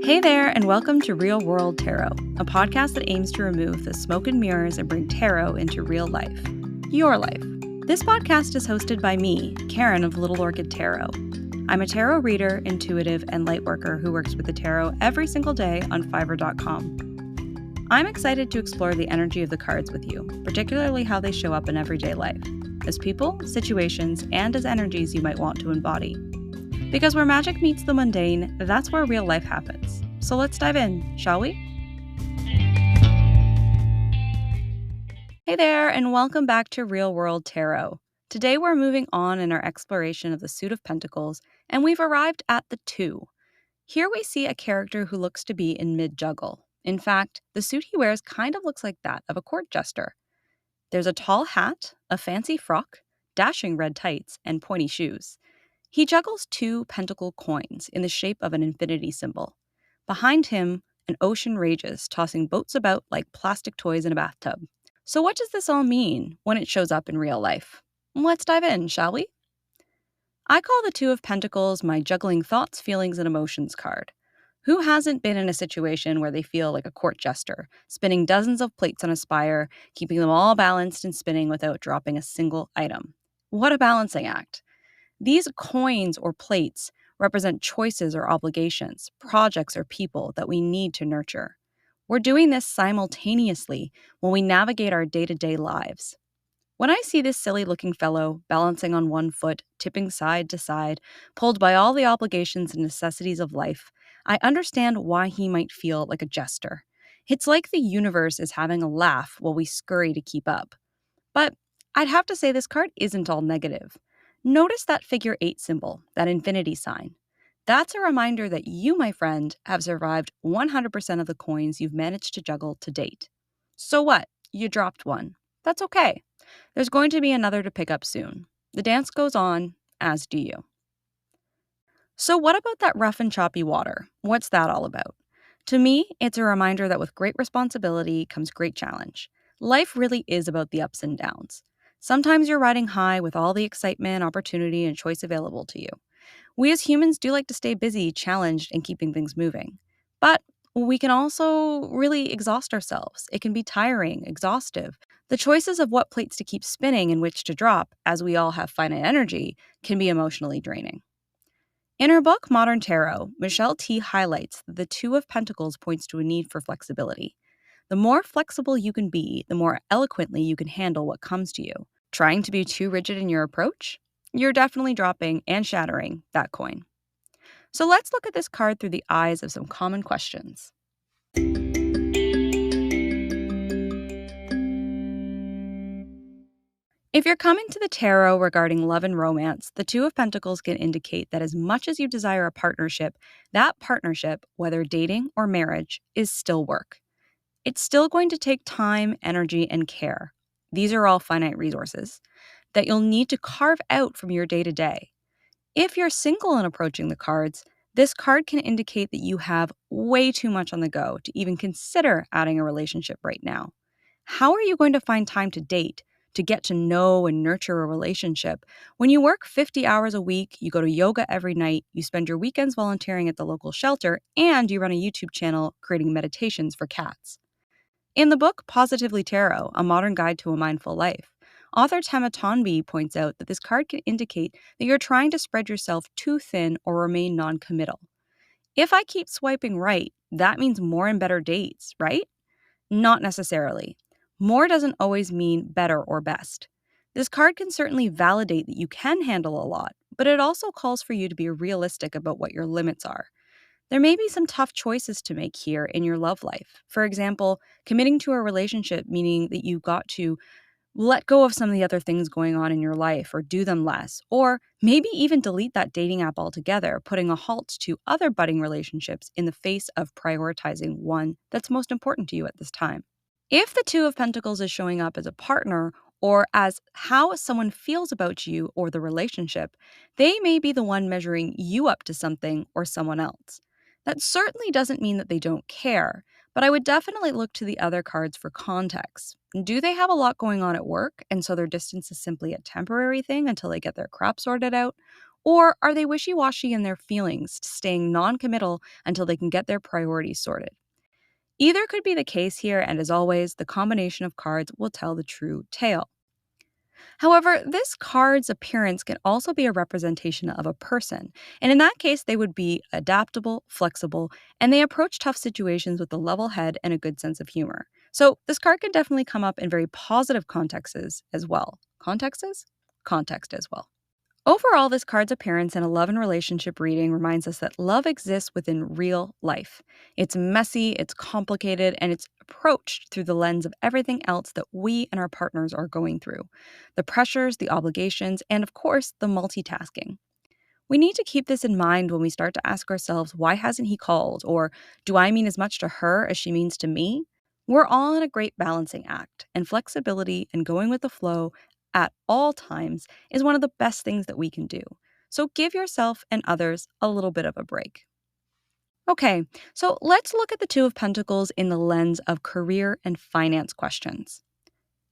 Hey there, and welcome to Real World Tarot, a podcast that aims to remove the smoke and mirrors and bring tarot into real life. Your life. This podcast is hosted by me, Karen of Little Orchid Tarot. I'm a tarot reader, intuitive, and lightworker who works with the tarot every single day on Fiverr.com. I'm excited to explore the energy of the cards with you, particularly how they show up in everyday life, as people, situations, and as energies you might want to embody. Because where magic meets the mundane, that's where real life happens. So let's dive in, shall we? Hey there, and welcome back to Real World Tarot. Today we're moving on in our exploration of the Suit of Pentacles, and we've arrived at the Two. Here we see a character who looks to be in mid-juggle. In fact, the suit he wears kind of looks like that of a court jester. There's a tall hat, a fancy frock, dashing red tights, and pointy shoes. He juggles two pentacle coins in the shape of an infinity symbol. Behind him, an ocean rages, tossing boats about like plastic toys in a bathtub. So what does this all mean when it shows up in real life? Let's dive in, shall we? I call the Two of Pentacles my juggling thoughts, feelings, and emotions card. Who hasn't been in a situation where they feel like a court jester, spinning dozens of plates on a spire, keeping them all balanced and spinning without dropping a single item? What a balancing act. These coins or plates represent choices or obligations, projects or people that we need to nurture. We're doing this simultaneously when we navigate our day-to-day lives. When I see this silly-looking fellow balancing on one foot, tipping side to side, pulled by all the obligations and necessities of life, I understand why he might feel like a jester. It's like the universe is having a laugh while we scurry to keep up. But I'd have to say this card isn't all negative. Notice that figure 8 symbol, that infinity sign. That's a reminder that you, my friend, have survived 100% of the coins you've managed to juggle to date. So what? You dropped one. That's okay. There's going to be another to pick up soon. The dance goes on, as do you. So what about that rough and choppy water? What's that all about? To me, it's a reminder that with great responsibility comes great challenge. Life really is about the ups and downs. Sometimes you're riding high with all the excitement, opportunity, and choice available to you. We as humans do like to stay busy, challenged, and keeping things moving. But we can also really exhaust ourselves. It can be tiring, exhaustive. The choices of what plates to keep spinning and which to drop, as we all have finite energy, can be emotionally draining. In her book, Modern Tarot, Michelle T. highlights that the Two of Pentacles points to a need for flexibility. The more flexible you can be, the more eloquently you can handle what comes to you. Trying to be too rigid in your approach? You're definitely dropping and shattering that coin. So let's look at this card through the eyes of some common questions. If you're coming to the tarot regarding love and romance, the Two of Pentacles can indicate that as much as you desire a partnership, that partnership, whether dating or marriage, is still work. It's still going to take time, energy, and care. These are all finite resources that you'll need to carve out from your day-to-day. If you're single and approaching the cards, this card can indicate that you have way too much on the go to even consider adding a relationship right now. How are you going to find time to date, to get to know and nurture a relationship when you work 50 hours a week, you go to yoga every night, you spend your weekends volunteering at the local shelter, and you run a YouTube channel creating meditations for cats? In the book Positively Tarot, A Modern Guide to a Mindful Life, author Tema Tonby points out that this card can indicate that you're trying to spread yourself too thin or remain non-committal. If I keep swiping right, that means more and better dates, right? Not necessarily. More doesn't always mean better or best. This card can certainly validate that you can handle a lot, but it also calls for you to be realistic about what your limits are. There may be some tough choices to make here in your love life. For example, committing to a relationship, meaning that you've got to let go of some of the other things going on in your life or do them less, or maybe even delete that dating app altogether, putting a halt to other budding relationships in the face of prioritizing one that's most important to you at this time. If the Two of Pentacles is showing up as a partner or as how someone feels about you or the relationship, they may be the one measuring you up to something or someone else. That certainly doesn't mean that they don't care, but I would definitely look to the other cards for context. Do they have a lot going on at work, and so their distance is simply a temporary thing until they get their crap sorted out? Or are they wishy-washy in their feelings, staying non-committal until they can get their priorities sorted? Either could be the case here, and as always, the combination of cards will tell the true tale. However, this card's appearance can also be a representation of a person, and in that case, they would be adaptable, flexible, and they approach tough situations with a level head and a good sense of humor. So, this card can definitely come up in very positive contexts as well. Contexts? Context as well. Overall, this card's appearance in a love and relationship reading reminds us that love exists within real life. It's messy, it's complicated, and it's approached through the lens of everything else that we and our partners are going through: the pressures, the obligations, and of course, the multitasking. We need to keep this in mind when we start to ask ourselves, why hasn't he called? Or do I mean as much to her as she means to me? We're all in a great balancing act, and flexibility and going with the flow at all times is one of the best things that we can do. So give yourself and others a little bit of a break. Okay, so let's look at the Two of Pentacles in the lens of career and finance questions.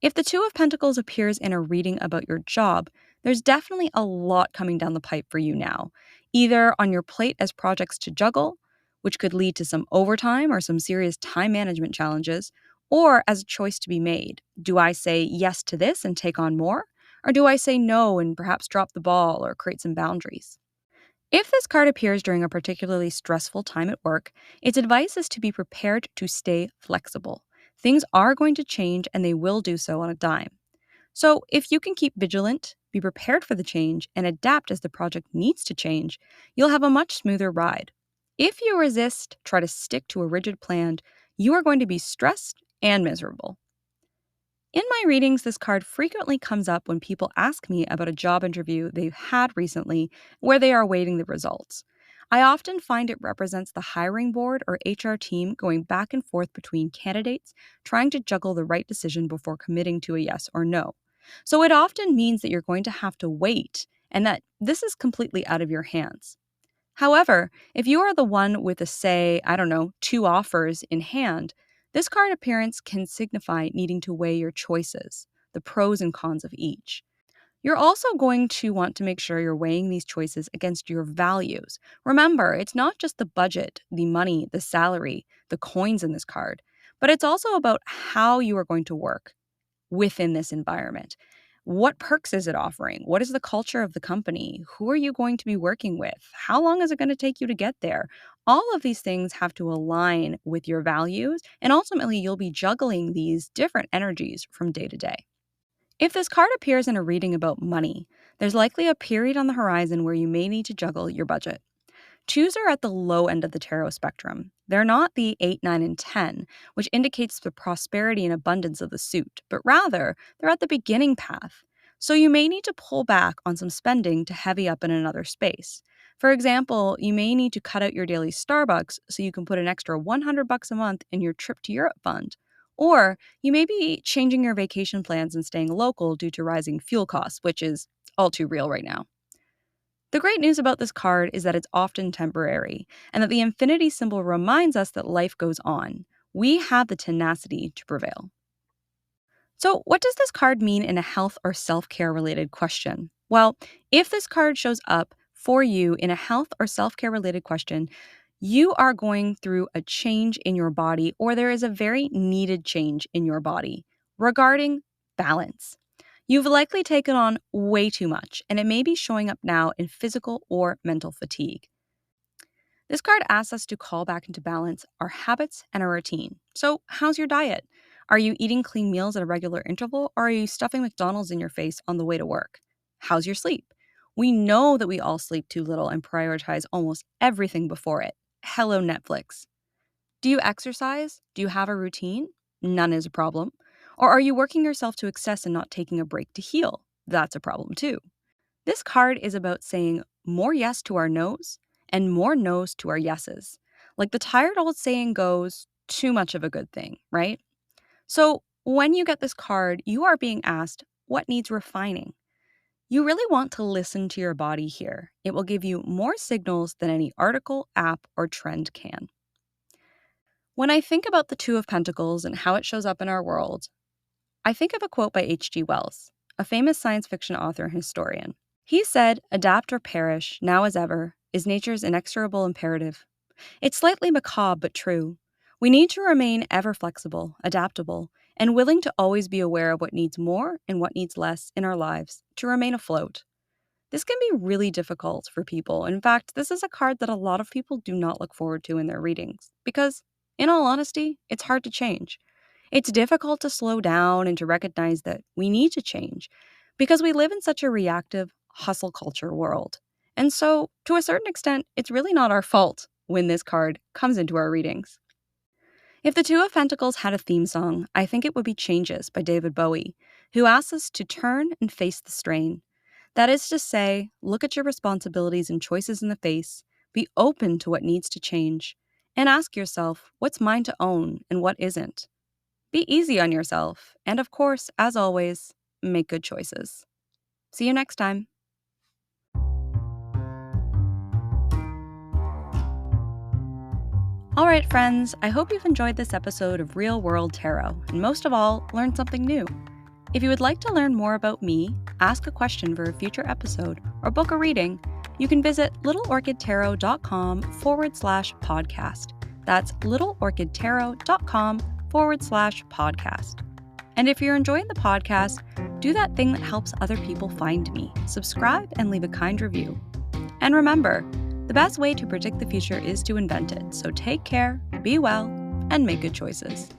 If the Two of Pentacles appears in a reading about your job, there's definitely a lot coming down the pipe for you now, either on your plate as projects to juggle, which could lead to some overtime or some serious time management challenges, or as a choice to be made. Do I say yes to this and take on more? Or do I say no and perhaps drop the ball or create some boundaries? If this card appears during a particularly stressful time at work, its advice is to be prepared to stay flexible. Things are going to change and they will do so on a dime. So, if you can keep vigilant, be prepared for the change, and adapt as the project needs to change, you'll have a much smoother ride. If you resist, try to stick to a rigid plan, you are going to be stressed and miserable. In my readings, this card frequently comes up when people ask me about a job interview they've had recently where they are awaiting the results. I often find it represents the hiring board or HR team going back and forth between candidates, trying to juggle the right decision before committing to a yes or no. So it often means that you're going to have to wait and that this is completely out of your hands. However, if you are the one with a, say, I don't know, two offers in hand, this card appearance can signify needing to weigh your choices, the pros and cons of each. You're also going to want to make sure you're weighing these choices against your values. Remember, it's not just the budget, the money, the salary, the coins in this card, but it's also about how you are going to work within this environment. What perks is it offering? What is the culture of the company? Who are you going to be working with? How long is it going to take you to get there? All of these things have to align with your values, and ultimately, you'll be juggling these different energies from day to day. If this card appears in a reading about money, there's likely a period on the horizon where you may need to juggle your budget. Twos are at the low end of the tarot spectrum. They're not the 8, 9, and 10, which indicates the prosperity and abundance of the suit, but rather, they're at the beginning path. So you may need to pull back on some spending to heavy up in another space. For example, you may need to cut out your daily Starbucks so you can put an extra $100 a month in your trip to Europe fund. Or you may be changing your vacation plans and staying local due to rising fuel costs, which is all too real right now. The great news about this card is that it's often temporary, and that the infinity symbol reminds us that life goes on. We have the tenacity to prevail. So, what does this card mean in a health or self care related question? Well, if this card shows up for you in a health or self care related question, you are going through a change in your body, or there is a very needed change in your body regarding balance. You've likely taken on way too much, and it may be showing up now in physical or mental fatigue. This card asks us to call back into balance our habits and our routine. So, how's your diet? Are you eating clean meals at a regular interval, or are you stuffing McDonald's in your face on the way to work? How's your sleep? We know that we all sleep too little and prioritize almost everything before it. Hello, Netflix. Do you exercise? Do you have a routine? None is a problem. Or are you working yourself to excess and not taking a break to heal? That's a problem too. This card is about saying more yes to our no's and more no's to our yeses. Like the tired old saying goes, too much of a good thing, right? So when you get this card, you are being asked what needs refining. You really want to listen to your body here. It will give you more signals than any article, app, or trend can. When I think about the Two of Pentacles and how it shows up in our world, I think of a quote by H.G. Wells, a famous science fiction author and historian. He said, "Adapt or perish, now as ever, is nature's inexorable imperative." It's slightly macabre but true. We need to remain ever flexible, adaptable, and willing to always be aware of what needs more and what needs less in our lives to remain afloat. This can be really difficult for people. In fact, this is a card that a lot of people do not look forward to in their readings because, in all honesty, it's hard to change. It's difficult to slow down and to recognize that we need to change because we live in such a reactive, hustle culture world. And so, to a certain extent, it's really not our fault when this card comes into our readings. If the Two of Pentacles had a theme song, I think it would be Changes by David Bowie, who asks us to turn and face the strain. That is to say, look at your responsibilities and choices in the face, be open to what needs to change, and ask yourself what's mine to own and what isn't. Be easy on yourself, and of course, as always, make good choices. See you next time. Alright, friends, I hope you've enjoyed this episode of Real World Tarot, and most of all, learned something new. If you would like to learn more about me, ask a question for a future episode, or book a reading, you can visit littleorchidtarot.com/podcast. That's littleorchidtarot.com/podcast. And if you're enjoying the podcast, do that thing that helps other people find me. Subscribe and leave a kind review. And remember, the best way to predict the future is to invent it. So take care, be well, and make good choices.